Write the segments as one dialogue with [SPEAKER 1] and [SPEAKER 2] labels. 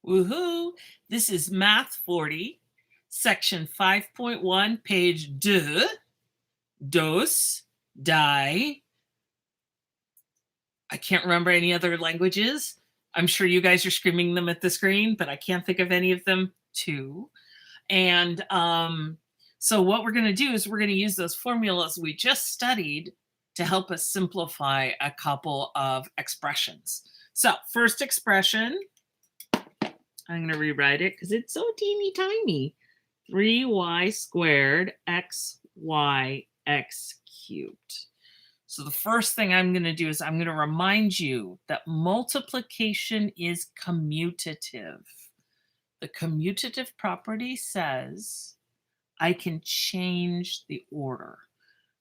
[SPEAKER 1] Woohoo! This is Math 40, section 5.1, page 2, dos, die. I can't remember any other languages. I'm sure you guys are screaming them at the screen, but I can't think of any of them too. And so what we're going to do is we're going to use those formulas we just studied to help us simplify a couple of expressions. So first expression, I'm going to rewrite it because it's so teeny tiny. 3y squared xy x cubed. So the first thing I'm going to do is I'm going to remind you that multiplication is commutative. The commutative property says I can change the order.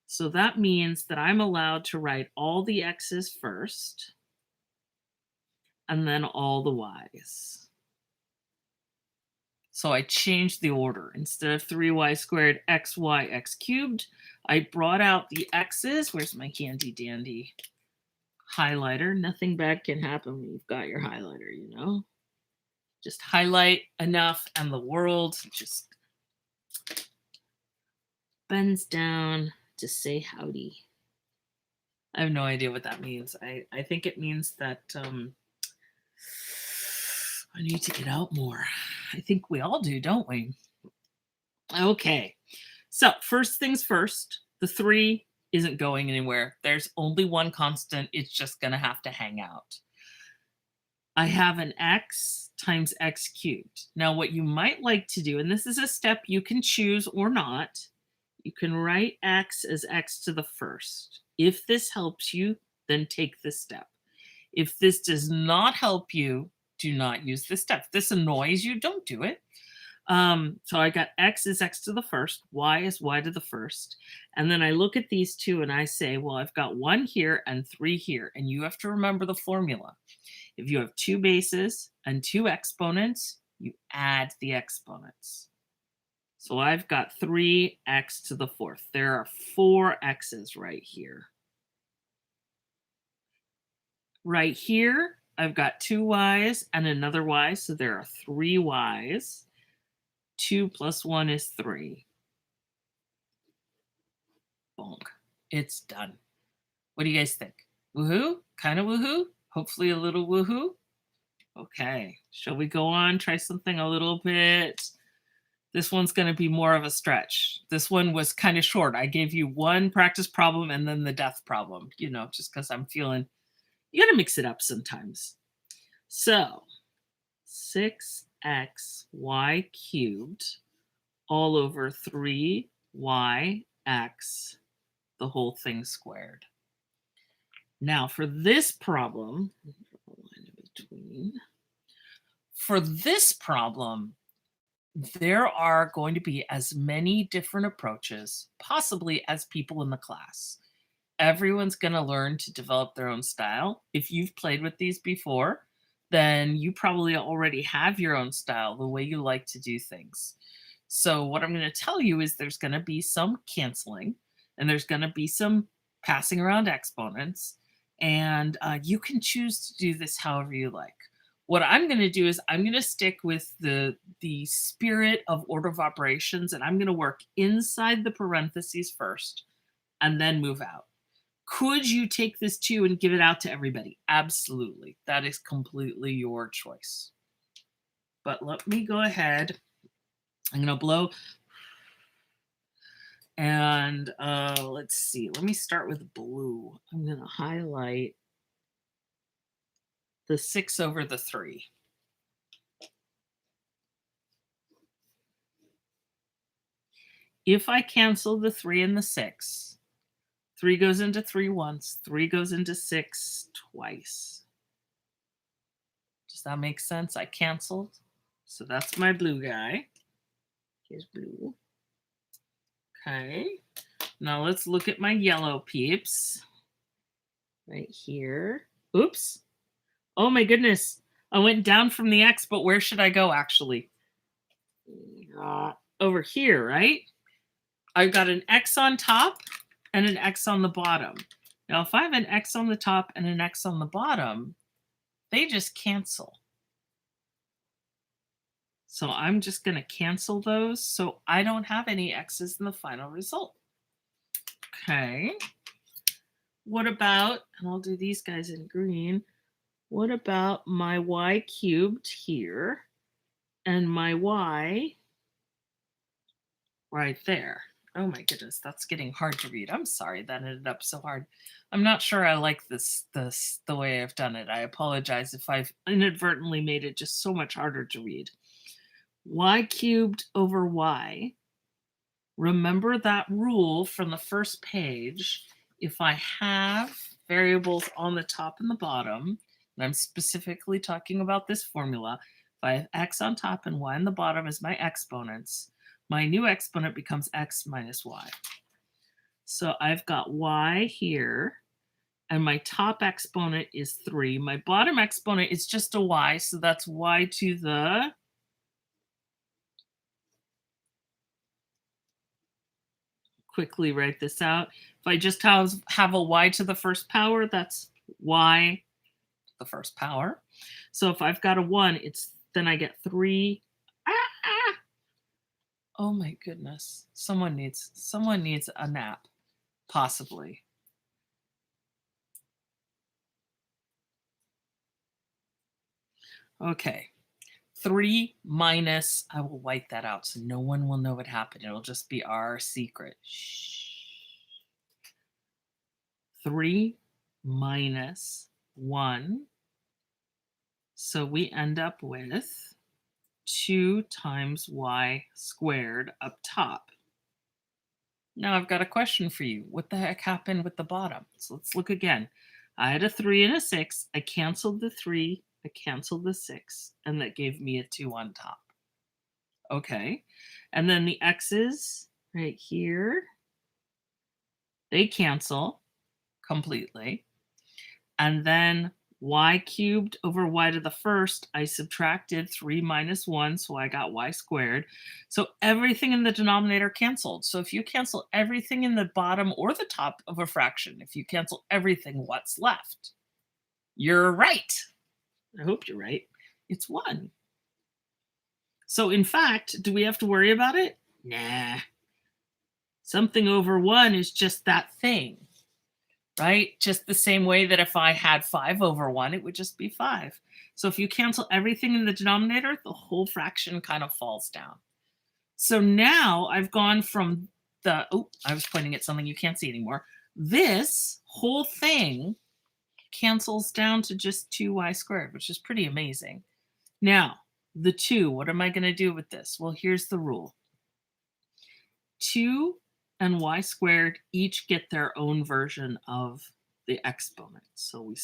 [SPEAKER 1] So that means that I'm allowed to write all the x's first and then all the y's. So I changed the order. Instead of 3y squared xy x cubed, I brought out the x's. Where's my handy dandy highlighter? Nothing bad can happen when you've got your highlighter, you know? Just highlight enough and the world just bends down to say howdy. I have no idea what that means. I think it means that I need to get out more. I think we all do, don't we? Okay, so first things first, the 3 isn't going anywhere. There's only one constant. It's just going to have to hang out. I have an x times x cubed. Now, what you might like to do, and this is a step you can choose or not, you can write x as x to the first. If this helps you, then take this step. If this does not help you, do not use this step. If this annoys you, don't do it. So I got x is x to the first, y is y to the first. And then I look at these two and I say, well, I've got 1 here and 3 here. And you have to remember the formula. If you have 2 bases and 2 exponents, you add the exponents. So I've got 3x to the 4th. There are 4 x's right here. Right here, I've got 2 y's and another y, so there are 3 y's. 2 plus 1 is 3. Bonk. It's done. What do you guys think? Woohoo? Kind of woohoo? Hopefully a little woohoo? Okay, shall we go on? Try something a little bit. This one's going to be more of a stretch. This one was kind of short. I gave you one practice problem and then the death problem, you know, just because I'm feeling, you got to mix it up sometimes. So 6xy cubed all over 3yx, the whole thing squared. Now for this problem, for this problem, there are going to be as many different approaches, possibly as people in the class. Everyone's going to learn to develop their own style. If you've played with these before, then you probably already have your own style, the way you like to do things. So what I'm going to tell you is there's going to be some canceling, and there's going to be some passing around exponents, and you can choose to do this however you like. What I'm going to do is I'm going to stick with the spirit of order of operations, and I'm going to work inside the parentheses first and then move out. Could you take this too and give it out to everybody? Absolutely. That is completely your choice. But let me go ahead. I'm going to blow. And let's see. Let me start with blue. I'm going to highlight the 6 over the 3. If I cancel the 3 and the 6, 3 goes into 3 once, 3 goes into 6 twice. Does that make sense? I canceled. So that's my blue guy. Here's blue. Okay. Now let's look at my yellow peeps. Right here. Oops. Oh my goodness. I went down from the X, but where should I go actually? Over here, right? I've got an X on top and an X on the bottom. Now, if I have an X on the top and an X on the bottom, they just cancel. So I'm just going to cancel those. So I don't have any x's in the final result. Okay. What about, and I'll do these guys in green. What about my y cubed here and my y right there? Oh my goodness, that's getting hard to read. I'm sorry that ended up so hard. I'm not sure I like this the way I've done it. I apologize if I've inadvertently made it just so much harder to read. Y cubed over y. Remember that rule from the first page. If I have variables on the top and the bottom, and I'm specifically talking about this formula, if I have x on top and y on the bottom as my exponents, my new exponent becomes x minus y. So I've got y here, and my top exponent is 3. My bottom exponent is just a y, so that's y to the quickly write this out. If I just have a y to the first power, that's y to the first power. So if I've got a 1, then I get 3. Oh my goodness. Someone needs a nap, possibly. Okay. 3 minus, I will white that out so no one will know what happened. It'll just be our secret. Shh. 3 minus 1. So we end up with 2 times y squared up top. Now I've got a question for you. What the heck happened with the bottom? So let's look again. I had a 3 and a 6. I canceled the 3. I canceled the 6. And that gave me a 2 on top. Okay. And then the x's right here, they cancel completely. And then y cubed over y to the first, I subtracted 3 minus 1, so I got y squared. So everything in the denominator canceled. So if you cancel everything in the bottom or the top of a fraction, if you cancel everything, what's left? You're right. I hope you're right. It's 1. So in fact, do we have to worry about it? Nah. Something over 1 is just that thing. Right? Just the same way that if I had 5 over 1, it would just be 5. So if you cancel everything in the denominator, the whole fraction kind of falls down. So now I've gone from I was pointing at something you can't see anymore. This whole thing cancels down to just 2y squared, which is pretty amazing. Now, the 2, what am I going to do with this? Well, here's the rule. 2 and y squared each get their own version of the exponent. So we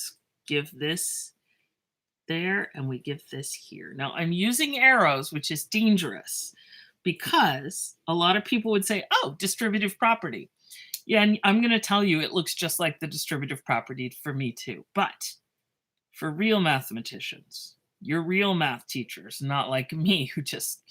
[SPEAKER 1] give this there and we give this here. Now I'm using arrows, which is dangerous because a lot of people would say, oh, distributive property. Yeah, and I'm going to tell you it looks just like the distributive property for me too. But for real mathematicians, your real math teachers, not like me who just,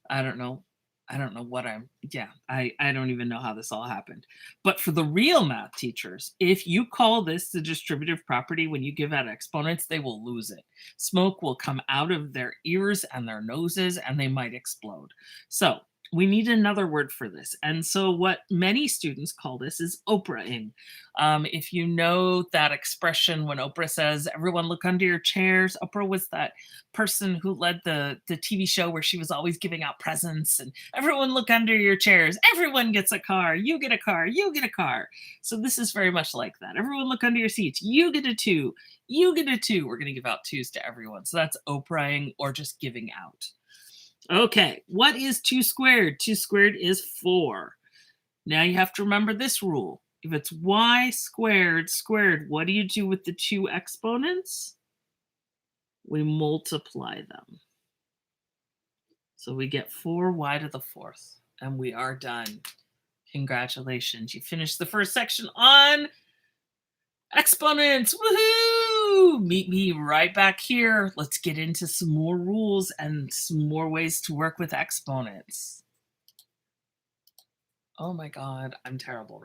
[SPEAKER 1] I don't know what I don't even know how this all happened. But for the real math teachers, if you call this the distributive property when you give out exponents, they will lose it. Smoke will come out of their ears and their noses and they might explode. So we need another word for this. And so what many students call this is Oprahing. If you know that expression when Oprah says, everyone look under your chairs, Oprah was that person who led the TV show where she was always giving out presents and everyone look under your chairs. Everyone gets a car. You get a car. You get a car. So this is very much like that. Everyone look under your seats. You get a 2. You get a 2. We're going to give out 2s to everyone. So that's Oprahing or just giving out. Okay, what is 2 squared? 2 squared is 4. Now you have to remember this rule. If it's y squared squared, what do you do with the 2 exponents? We multiply them. So we get 4y to the 4th, and we are done. Congratulations. You finished the first section on exponents. Woohoo! Meet me right back here. Let's get into some more rules and some more ways to work with exponents. Oh my God, I'm terrible.